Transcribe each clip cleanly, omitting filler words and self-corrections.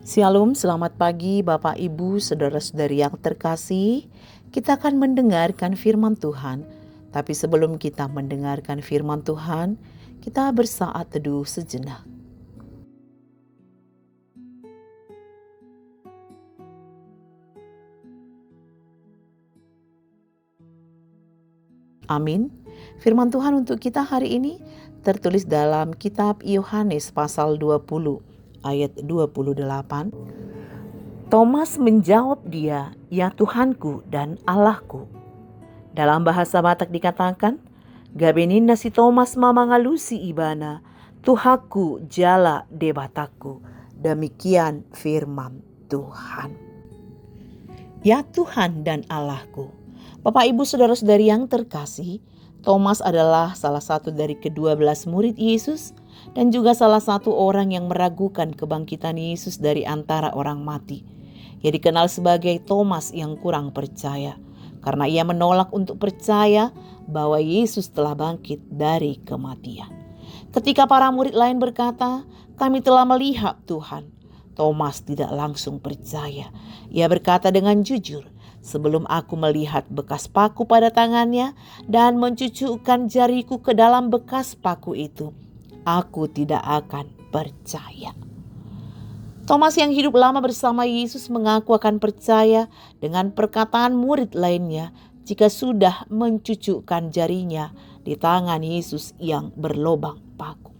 Shalom, selamat pagi Bapak Ibu, saudara-saudari yang terkasih. Kita akan mendengarkan firman Tuhan. Tapi sebelum kita mendengarkan firman Tuhan, kita bersaat teduh sejenak. Amin. Firman Tuhan untuk kita hari ini tertulis dalam kitab Yohanes pasal 20 ayat 28. Thomas menjawab dia, "Ya Tuhanku dan Allahku." Dalam bahasa Batak dikatakan, "Gabenina si Thomas mamangalusi ibana, Tuhaku jala debataku." Demikian firman Tuhan. Ya Tuhan dan Allahku. Bapak Ibu saudara-saudari yang terkasih, Thomas adalah salah satu dari ke-12 murid Yesus dan juga salah satu orang yang meragukan kebangkitan Yesus dari antara orang mati. Ia dikenal sebagai Thomas yang kurang percaya karena ia menolak untuk percaya bahwa Yesus telah bangkit dari kematian. Ketika para murid lain berkata, "Kami telah melihat Tuhan," Thomas tidak langsung percaya. Ia berkata dengan jujur, "Sebelum aku melihat bekas paku pada tangannya dan mencucukkan jariku ke dalam bekas paku itu, aku tidak akan percaya." Thomas yang hidup lama bersama Yesus mengaku akan percaya dengan perkataan murid lainnya jika sudah mencucukkan jarinya di tangan Yesus yang berlobang paku.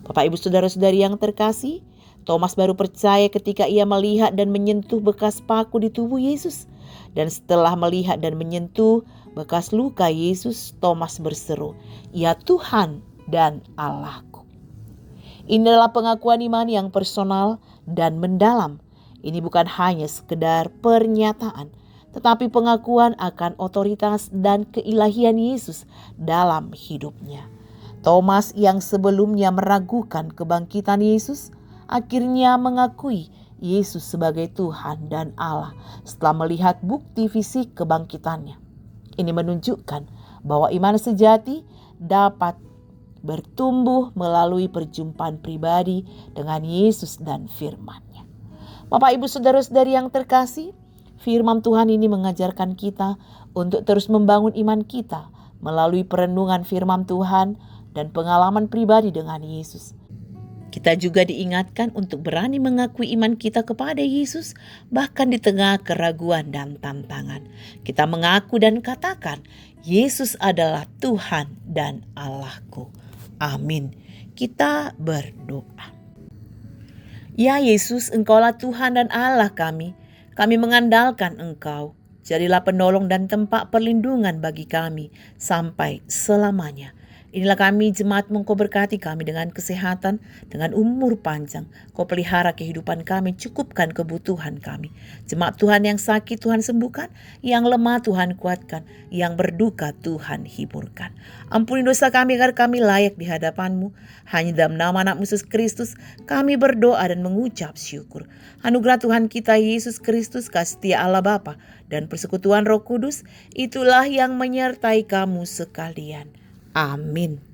Bapak Ibu saudara-saudari yang terkasih, Thomas baru percaya ketika ia melihat dan menyentuh bekas paku di tubuh Yesus. Dan setelah melihat dan menyentuh bekas luka Yesus, Thomas berseru, "Ya Tuhan dan Allahku." Ini adalah pengakuan iman yang personal dan mendalam. Ini bukan hanya sekedar pernyataan, tetapi pengakuan akan otoritas dan keilahian Yesus dalam hidupnya. Thomas yang sebelumnya meragukan kebangkitan Yesus, akhirnya mengakui Yesus sebagai Tuhan dan Allah setelah melihat bukti fisik kebangkitannya. Ini menunjukkan bahwa iman sejati dapat bertumbuh melalui perjumpaan pribadi dengan Yesus dan firman-Nya. Bapak Ibu saudara-saudari yang terkasih, firman Tuhan ini mengajarkan kita untuk terus membangun iman kita melalui perenungan firman Tuhan dan pengalaman pribadi dengan Yesus. Kita juga diingatkan untuk berani mengakui iman kita kepada Yesus bahkan di tengah keraguan dan tantangan. Kita mengaku dan katakan, "Yesus adalah Tuhan dan Allahku." Amin. Kita berdoa. Ya Yesus, Engkaulah Tuhan dan Allah kami. Kami mengandalkan Engkau. Jadilah penolong dan tempat perlindungan bagi kami sampai selamanya. Inilah kami jemaat-Mu, Engkau berkati kami dengan kesehatan, dengan umur panjang. Kau pelihara kehidupan kami, cukupkan kebutuhan kami. Jemaat Tuhan yang sakit Tuhan sembuhkan, yang lemah Tuhan kuatkan, yang berduka Tuhan hiburkan. Ampuni dosa kami agar kami layak di hadapan-Mu. Hanya dalam nama anak Yesus Kristus kami berdoa dan mengucap syukur. Anugerah Tuhan kita Yesus Kristus, kasih setia Allah Bapa dan persekutuan Roh Kudus, itulah yang menyertai kamu sekalian. Amin.